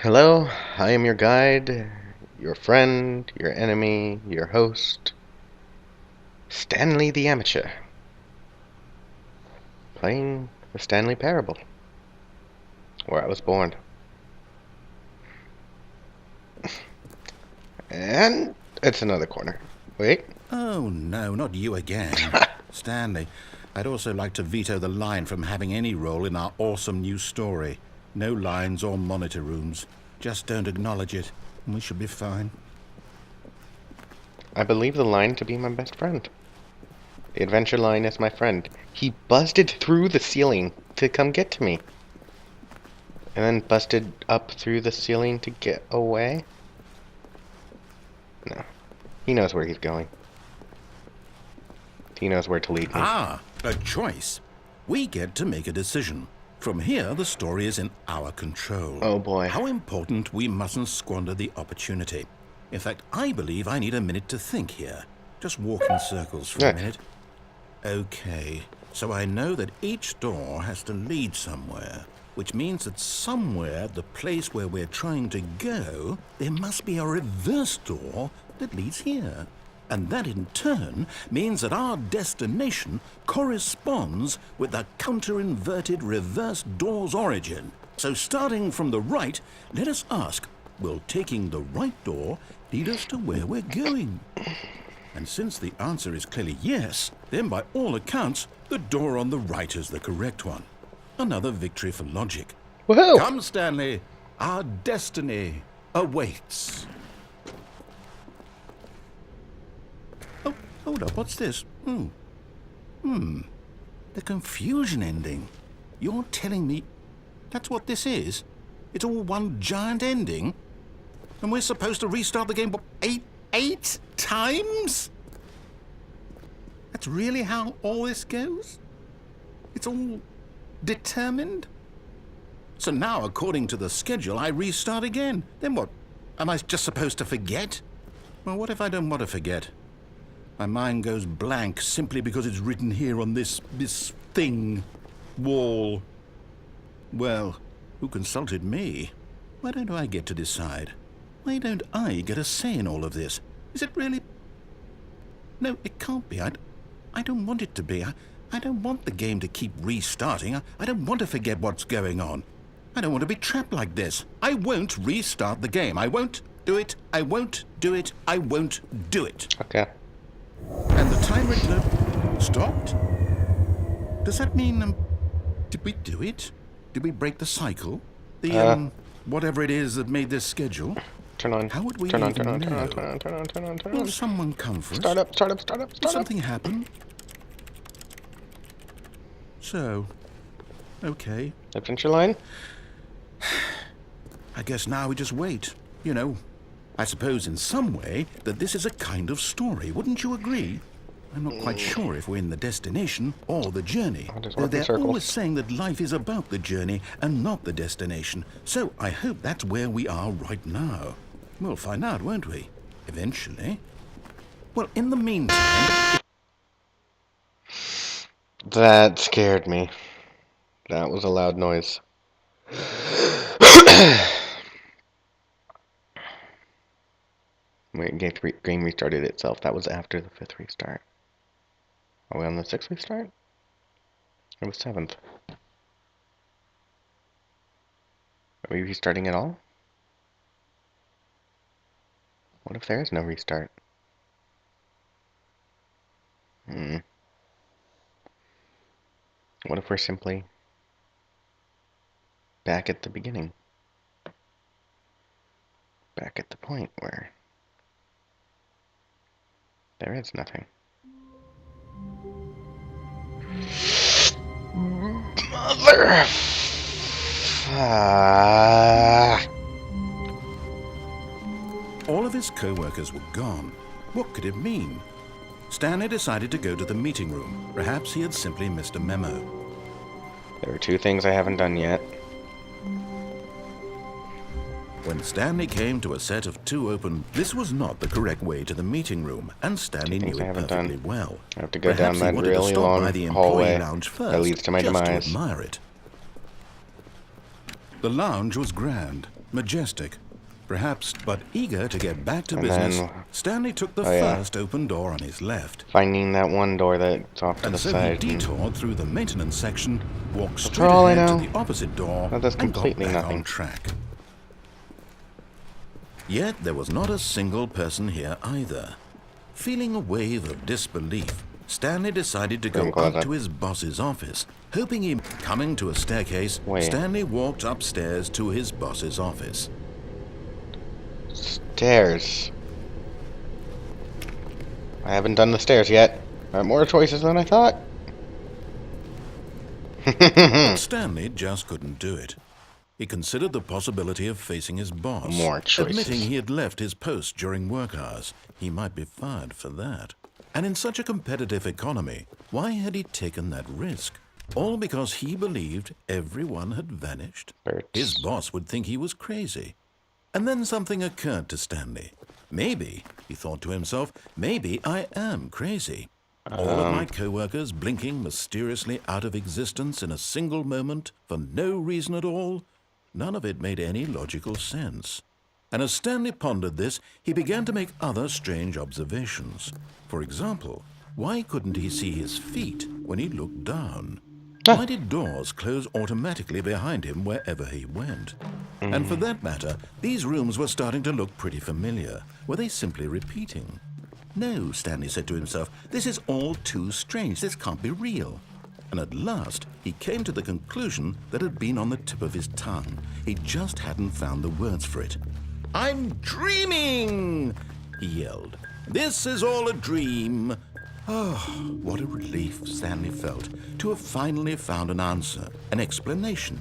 Hello, I am your guide, your friend, your enemy, your host, Stanley the Amateur, playing the Stanley Parable, where I was born. And it's another corner. Wait. Oh, no, not you again. Stanley, I'd also like to veto the line from having any role in our awesome new story. No lines or monitor rooms. Just don't acknowledge it, and we should be fine. I believe the line to be my best friend. The adventure line is my friend. He busted through the ceiling to come get to me. And then busted up through the ceiling to get away? No. He knows where he's going. He knows where to lead me. Ah, a choice. We get to make a decision. From here, the story is in our control. Oh boy. How important we mustn't squander the opportunity. In fact, I believe I need a minute to think here. Just walk in circles for a minute. Okay, so I know that each door has to lead somewhere, which means that somewhere, the place where we're trying to go, there must be a reverse door that leads here. And that in turn means that our destination corresponds with the counter-inverted reverse door's origin. So starting from the right, let us ask, will taking the right door lead us to where we're going? And since the answer is clearly yes, then by all accounts, the door on the right is the correct one. Another victory for logic. Woohoo! Come, Stanley, our destiny awaits. Oh, hold up, what's this? The confusion ending. You're telling me that's what this is? It's all one giant ending? And we're supposed to restart the game, what, eight times? That's really how all this goes? It's all determined? So now, according to the schedule, I restart again. Then what? Am I just supposed to forget? Well, what if I don't want to forget? My mind goes blank simply because it's written here on this thing, wall. Well, who consulted me? Why don't I get to decide? Why don't I get a say in all of this? Is it really? No, it can't be. I don't want it to be. I don't want the game to keep restarting. I don't want to forget what's going on. I don't want to be trapped like this. I won't restart the game. I won't do it. I won't do it. I won't do it. Okay. And the timer stopped? Does that mean, did we do it? Did we break the cycle? The, whatever it is that made this schedule? Turn on. How would we turn on, even turn on, know? turn on, turn on, turn on, turn on, turn on. Will someone come for us? Start up, start up, start up, Did start up. something happen? So, okay. Adventure line? I guess now we just wait. You know, I suppose in some way that this is a kind of story. Wouldn't you agree? I'm not quite sure if we're in the destination or the journey. just Though work in they're circles. always saying that life is about the journey and not the destination. So I hope that's where we are right now. We'll find out, won't we? Eventually. Well, in the meantime... That scared me. That was a loud noise. Wait, game restarted itself. That was after the 5th restart. Are we on the 6th restart? It was 7th. Are we restarting at all? What if there is no restart? What if we're simply back at the beginning? Back at the point where there is nothing. Mother! All of his co-workers were gone. What could it mean? Stanley decided to go to the meeting room. Perhaps he had simply missed a memo. There are 2 things I haven't done yet. When Stanley came to a set of 2 open, this was not the correct way to the meeting room, and Stanley knew it perfectly well. I have to go Perhaps down he that wanted to really stop long by the hallway employee lounge first, that leads to my just demise. to admire it. The lounge was grand. majestic, perhaps, but eager to get back to And business, then- Stanley took the oh, yeah. first open door on his left. Finding that one door that's off to And the so side. he detoured through the maintenance section, walked For straight all I ahead to know, the opposite door, that does and got completely back nothing. on track. Yet there was not a single person here either. Feeling a wave of disbelief, Stanley decided to go Green closet. up to his boss's office. Hoping he... Coming to a staircase, Wait. Stanley walked upstairs to his boss's office. Stairs. I haven't done the stairs yet. I have more choices than I thought. But Stanley just couldn't do it. He considered the possibility of facing his boss. More choices. Admitting he had left his post during work hours. He might be fired for that. And in such a competitive economy, why had he taken that risk? All because he believed everyone had vanished? Birds. His boss would think he was crazy. And then something occurred to Stanley. Maybe, he thought to himself, maybe I am crazy. All of my co-workers blinking mysteriously out of existence in a single moment for no reason at all. None of it made any logical sense. And as Stanley pondered this, he began to make other strange observations. For example, why couldn't he see his feet when he looked down? Why did doors close automatically behind him wherever he went? And for that matter, these rooms were starting to look pretty familiar. Were they simply repeating? No, Stanley said to himself, this is all too strange. This can't be real. And at last, he came to the conclusion that had been on the tip of his tongue. He just hadn't found the words for it. I'm dreaming, he yelled. This is all a dream. Oh, what a relief Stanley felt to have finally found an answer, an explanation.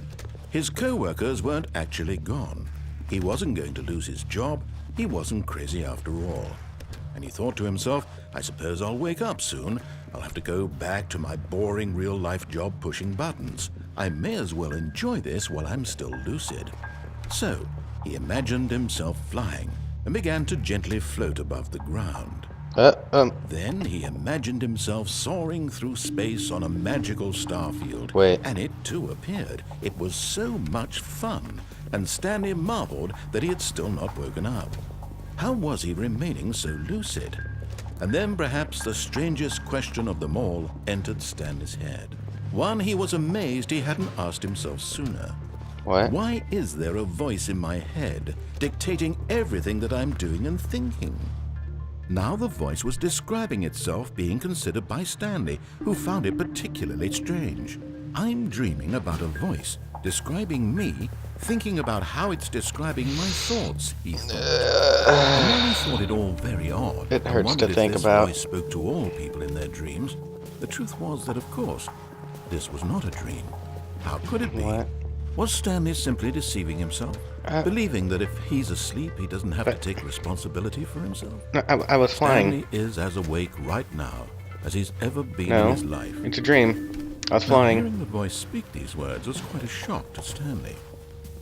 His co-workers weren't actually gone. He wasn't going to lose his job. He wasn't crazy after all. And he thought to himself, I suppose I'll wake up soon. I'll have to go back to my boring real-life job pushing buttons. I may as well enjoy this while I'm still lucid. So, he imagined himself flying and began to gently float above the ground. Then he imagined himself soaring through space on a magical starfield. Wait. And it too appeared. It was so much fun, and Stanley marveled that he had still not woken up. How was he remaining so lucid? And then perhaps the strangest question of them all entered Stanley's head. One he was amazed he hadn't asked himself sooner. What? Why is there a voice in my head dictating everything that I'm doing and thinking? Now the voice was describing itself being considered by Stanley, who found it particularly strange. I'm dreaming about a voice describing me, thinking about how it's describing my thoughts, he thought. And while he thought it all very odd, It and hurts wondered to if think this about. voice spoke to all people in their dreams, the truth was that, of course, this was not a dream. How could it be? What? Was Stanley simply deceiving himself? Believing that if he's asleep, he doesn't have to take responsibility for himself? No, I was flying. Stanley is as awake right now as he's ever been in No, his life. it's a dream. I was Now, flying. hearing the voice speak these words was quite a shock to Stanley.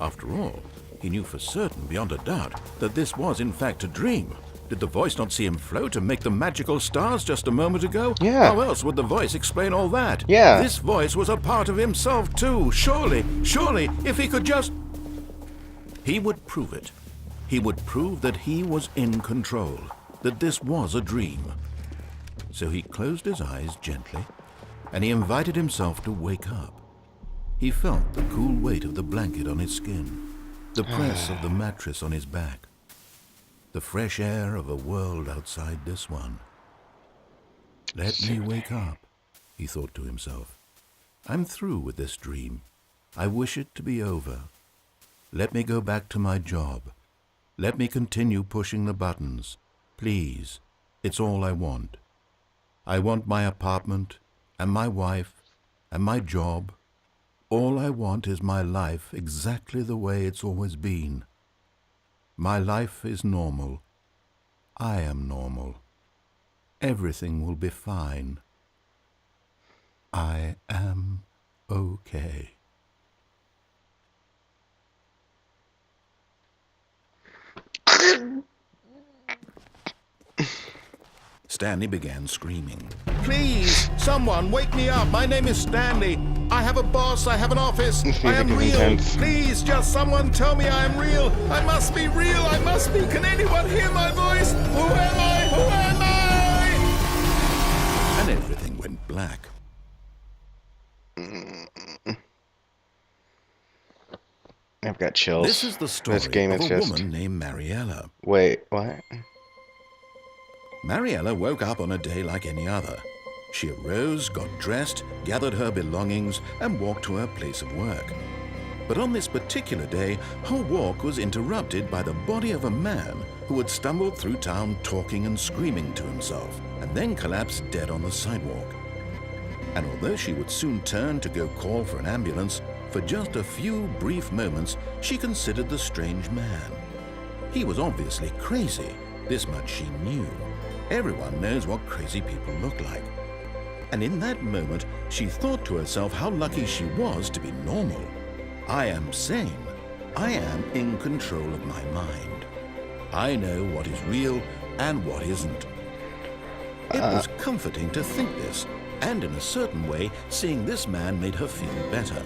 After all, he knew for certain, beyond a doubt, that this was in fact a dream. Did the voice not see him float and make the magical stars just a moment ago? Yeah. How else would the voice explain all that? Yeah. This voice was a part of himself too. Surely, if he could just... He would prove it. He would prove that he was in control, that this was a dream. So he closed his eyes gently, and he invited himself to wake up. He felt the cool weight of the blanket on his skin, the press of the mattress on his back, the fresh air of a world outside this one. Let me wake up, he thought to himself. I'm through with this dream. I wish it to be over. Let me go back to my job. Let me continue pushing the buttons. Please, it's all I want. I want my apartment, and my wife, and my job. All I want is my life exactly the way it's always been. My life is normal. I am normal. Everything will be fine. I am okay. Stanley began screaming. Please, someone, wake me up. My name is Stanley. I have a boss. I have an office. I am Music's real. intense. Please, just someone tell me I am real. I must be real. I must be. Can anyone hear my voice? Who am I? Who am I? And everything went black. I've got chills. This is the story This game of is a just... woman named Mariella. Wait, what? Mariella woke up on a day like any other. She arose, got dressed, gathered her belongings, and walked to her place of work. But on this particular day, her walk was interrupted by the body of a man who had stumbled through town talking and screaming to himself, and then collapsed dead on the sidewalk. And although she would soon turn to go call for an ambulance, for just a few brief moments, she considered the strange man. He was obviously crazy. This much she knew. Everyone knows what crazy people look like. And in that moment, she thought to herself how lucky she was to be normal. I am sane. I am in control of my mind. I know what is real and what isn't. It was comforting to think this, and in a certain way, seeing this man made her feel better.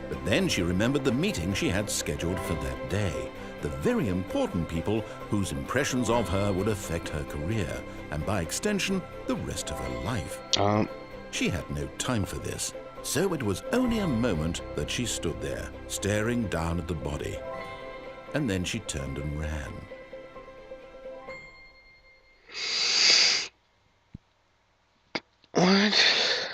But then she remembered the meeting she had scheduled for that day, the very important people whose impressions of her would affect her career, and by extension, the rest of her life. She had no time for this, so it was only a moment that she stood there, staring down at the body. And then she turned and ran. What?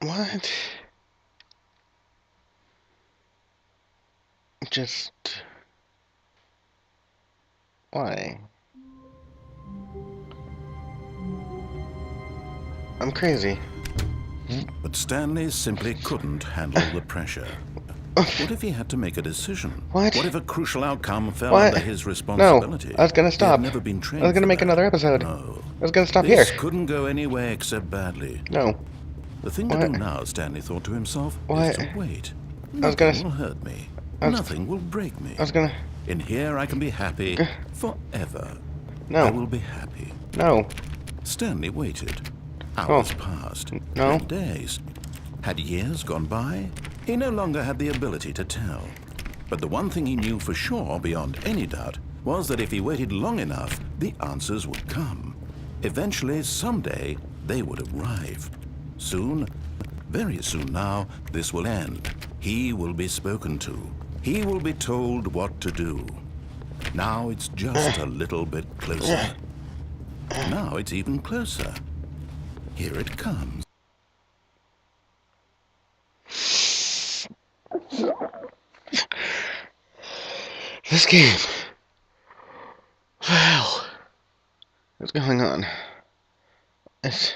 What? Just... Why? I'm crazy. But Stanley simply couldn't handle the pressure. What if he had to make a decision? What? What if a crucial outcome fell What? under his No, responsibility? I was gonna He stop. had never been I trained was gonna for make that. another episode. No. I was gonna stop This here. couldn't go anywhere except badly. No. The thing to What? do now, Stanley thought to himself, What? is to wait. I was gonna Nothing will hurt me. I was- Nothing will break me. I was gonna... In here I can be happy forever. No. I will be happy. No. Stanley waited. Hours Oh. passed. No. Then days. Had years gone by? He no longer had the ability to tell. But the one thing he knew for sure, beyond any doubt, was that if he waited long enough, the answers would come. Eventually, someday, they would arrive. Soon, very soon now, this will end. He will be spoken to. He will be told what to do. Now it's just a little bit closer. Now it's even closer. Here it comes. This game. What the hell? What's going on? It's...